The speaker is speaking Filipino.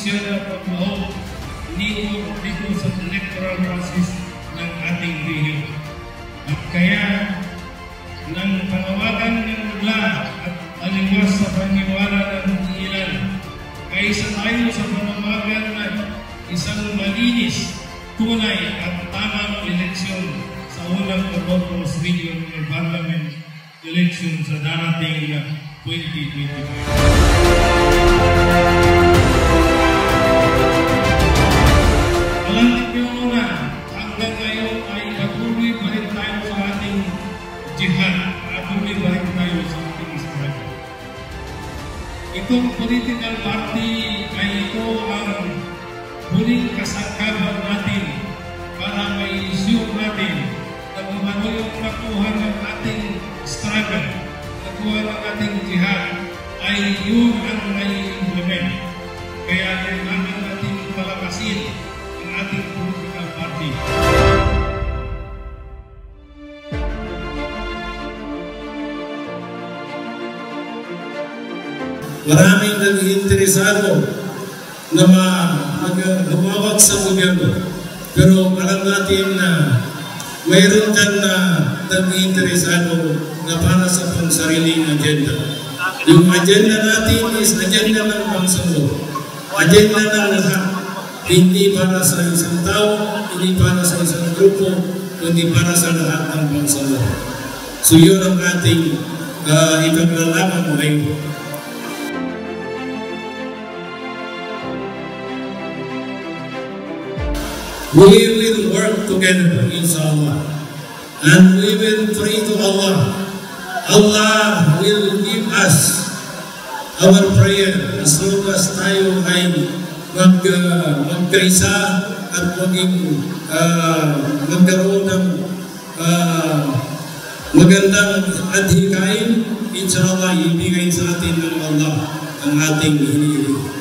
desisyon na pagmahog dito sa electoral process ng ating rehiyon. At kaya, nang panawagan ng mula at aliwas sa paniwala ng ilan, kaysa tayo sa panawagan ng isang malinis, tunay at tamang eleksyon sa unang Cotabato Regional Parliament election sa darating na 2025. Alam niyo na, hanggang ngayon ay patuloy pa rin tayo sa ating jihad, patuloy pa rin tayo sa ating struggle. Itong political party ay ito ang huling kasangkapan natin para may issue natin na kung ano yung nakuha ng ating struggle, nakuha ng ating jihad, ay yun ang nai-implement. Kaya kailangan natin palakasin ang ating political party. Maraming nag-interesado na lumawag sa gobyerno. Pero alam natin na mayroon dyan na nag-interesado na para sa pangsariling agenda. Yung agenda natin is agenda ng pangsalo. Agenda ng lahat. Hindi para sa isang tao, hindi para sa isang grupo, kundi para sa lahat ng pangsalo. So yun ang ating ipaglalaman ngayon. We will work together, inshallah, and we will pray to Allah. Allah will give us our prayer as long as tayo ay magkaisa at magkaroon ng magandang adhikain. Inshallah, ibigay sa atin ng Allah ang ating hinihiling.